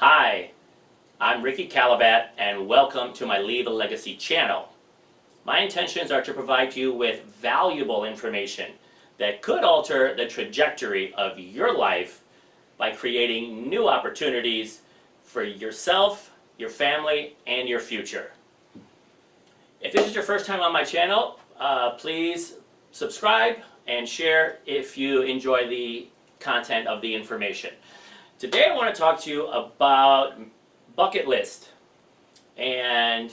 Hi, I'm Ricky Calabat and welcome to my Leave a Legacy channel. My intentions are to provide you with valuable information that could alter the trajectory of your life by creating new opportunities for yourself, your family, and your future. If this is your first time on my channel, please subscribe and share if you enjoy the content of the information. Today I want to talk to you about bucket list and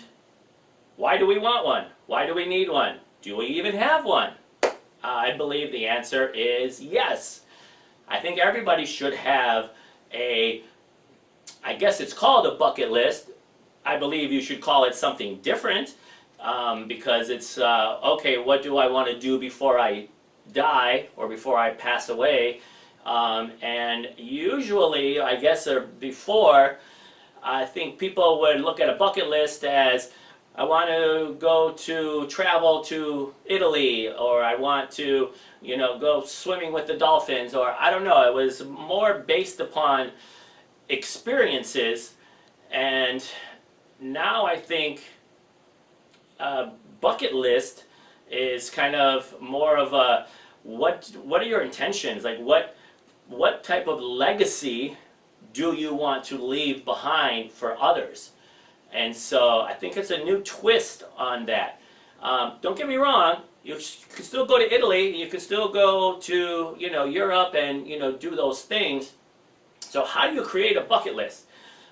why do we want one? Why do we need one? Do we even have one? I believe the answer is yes. I think everybody should have I guess it's called a bucket list. I believe you should call it something different because it's, okay, what do I want to do before I die or before I pass away? And usually, I guess before, I think people would look at a bucket list as, I want to go to travel to Italy, or I want to, go swimming with the dolphins, or I don't know. It was more based upon experiences, and now I think bucket list is kind of more of a, what are your intentions? Like what type of legacy do you want to leave behind for others? And so I think it's a new twist on that. Don't get me wrong, you can still go to Italy, you can still go to Europe and do those things. So how do you create a bucket list?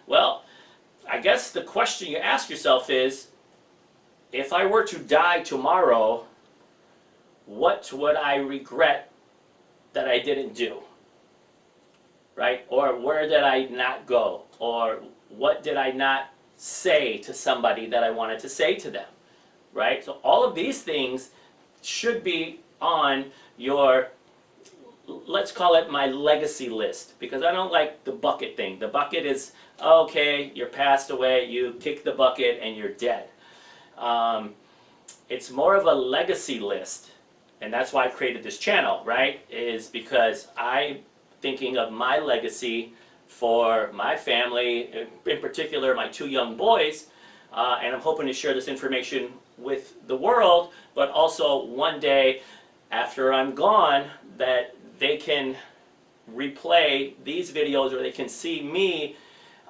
Well, I guess the question you ask yourself is, if I were to die tomorrow, what would I regret that I didn't do? Right? Or where did I not go? Or what did I not say to somebody that I wanted to say to them? Right? So all of these things should be on your, let's call it my legacy list, because I don't like the bucket thing. The bucket is, okay, you're passed away, you kick the bucket and you're dead. It's more of a legacy list, and that's why I created this channel, right? Is because I'm thinking of my legacy for my family, in particular my two young boys, and I'm hoping to share this information with the world, but also one day after I'm gone that they can replay these videos, or they can see me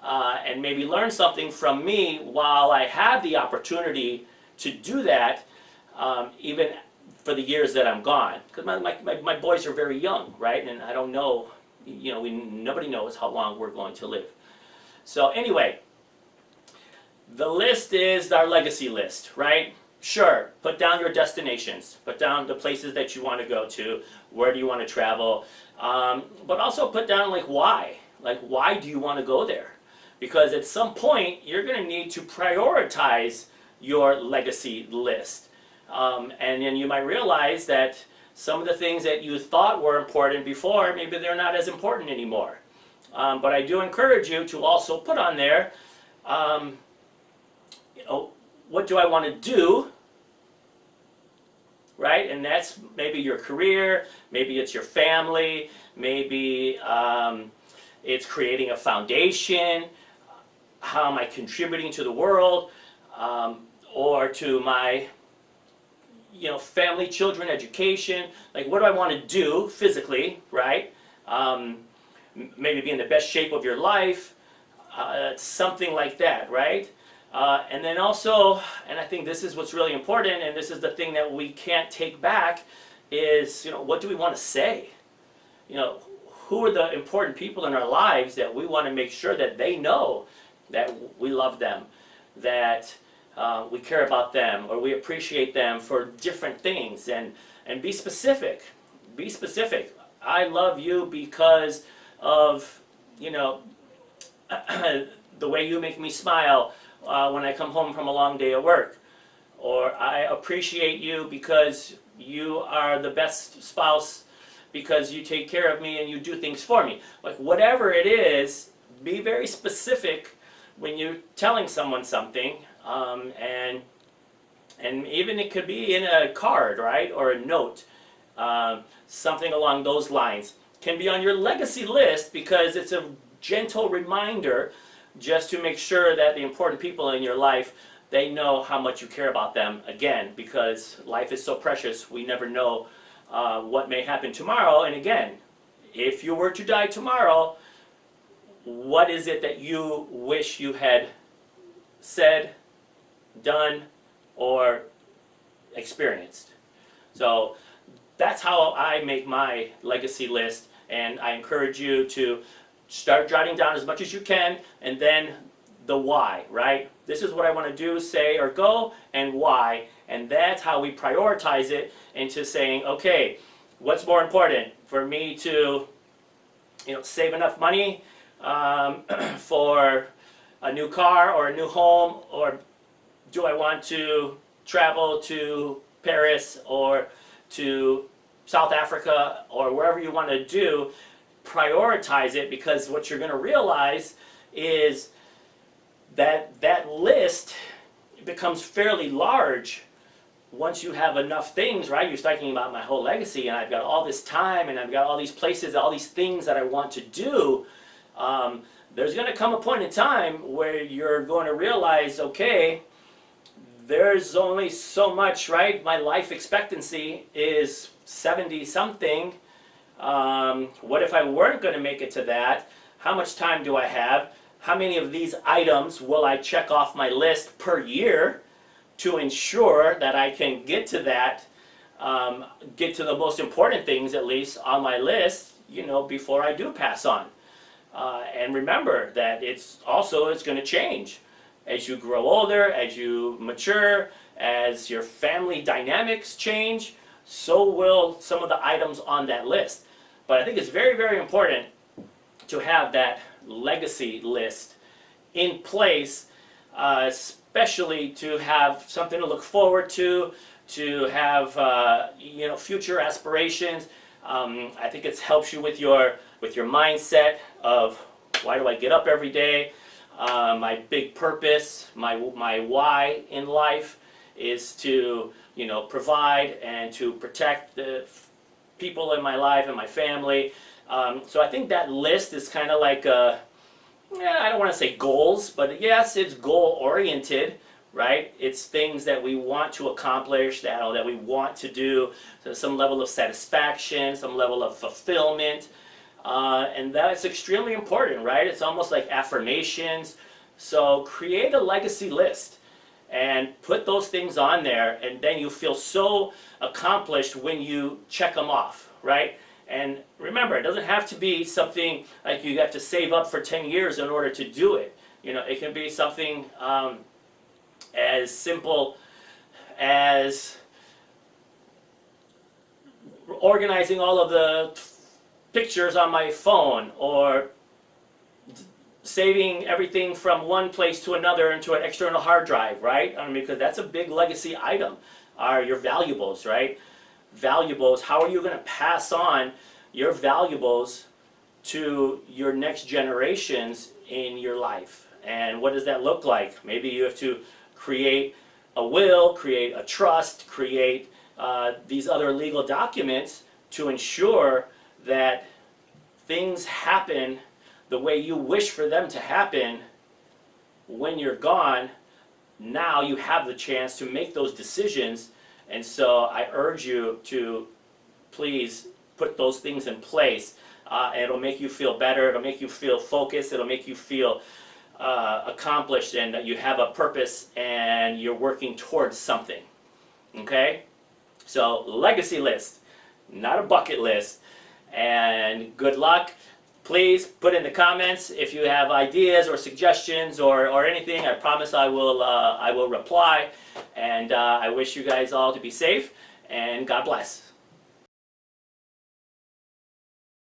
and maybe learn something from me while I have the opportunity to do that, even for the years that I'm gone. Because my boys are very young, right? And I don't know, nobody knows how long we're going to live. So anyway, the list is our legacy list, right? Sure, put down your destinations, put down the places that you want to go to, where do you want to travel, but also put down why do you want to go there? Because at some point you're going to need to prioritize your legacy list, and then you might realize that some of the things that you thought were important before, maybe they're not as important anymore. But I do encourage you to also put on there, what do I want to do, right? And that's maybe your career, maybe it's your family, maybe it's creating a foundation. How am I contributing to the world, or to my family, children, education? Like, what do I want to do physically, right? Maybe be in the best shape of your life, something like that, right? And then also, and I think this is what's really important, and this is the thing that we can't take back, is, what do we want to say? Who are the important people in our lives that we want to make sure that they know that we love them, that we care about them, or we appreciate them for different things, and be specific. Be specific. I love you because of, the way you make me smile when I come home from a long day of work. Or I appreciate you because you are the best spouse, because you take care of me and you do things for me. Like, whatever it is, be very specific when you're telling someone something, and even it could be in a card, right, or a note, something along those lines. Can be on your legacy list because it's a gentle reminder just to make sure that the important people in your life, they know how much you care about them, again, because life is so precious. We never know what may happen tomorrow. And again, if you were to die tomorrow, what is it that you wish you had said, done, or experienced? So that's how I make my legacy list, and I encourage you to start jotting down as much as you can, and then the why, right? This is what I want to do, say, or go, and why. And that's how we prioritize it into saying, okay, what's more important for me to, save enough money for a new car or a new home, or do I want to travel to Paris or to South Africa or wherever you want to do? Prioritize it, because what you're going to realize is that that list becomes fairly large once you have enough things, right? You're thinking about my whole legacy, and I've got all this time, and I've got all these places, all these things that I want to do. There's going to come a point in time where you're going to realize, okay, there's only so much, right? My life expectancy is 70 something. What if I weren't going to make it to that? How much time do I have? How many of these items will I check off my list per year to ensure that I can get to that, get to the most important things at least on my list, before I do pass on. And remember that it's going to change. As you grow older, as you mature, as your family dynamics change, so will some of the items on that list. But I think it's very, very important to have that legacy list in place, especially to have something to look forward to have future aspirations. I think it helps you with your mindset of, why do I get up every day? My big purpose, my why in life is to provide and to protect the people in my life and my family. So I think that list is kind of like I don't want to say goals, but yes, it's goal oriented, right? It's things that we want to accomplish, that we want to do, so some level of satisfaction, some level of fulfillment. And that is extremely important, right? It's almost like affirmations. So create a legacy list and put those things on there, and then you feel so accomplished when you check them off, right? And remember, it doesn't have to be something like you have to save up for 10 years in order to do it. It can be something as simple as organizing all of the pictures on my phone, or saving everything from one place to another into an external hard drive, right? Because that's a big legacy item, are your valuables, right? Valuables, how are you going to pass on your valuables to your next generations in your life? And what does that look like? Maybe you have to create a will, create a trust, create these other legal documents to ensure that things happen the way you wish for them to happen when you're gone. Now you have the chance to make those decisions, and so I urge you to please put those things in place. And it'll make you feel better, it'll make you feel focused, it'll make you feel accomplished, and that you have a purpose and you're working towards something. Okay? So, legacy list, not a bucket list. And good luck. Please put in the comments if you have ideas or suggestions or anything. I promise I will reply. And I wish you guys all to be safe, and God bless.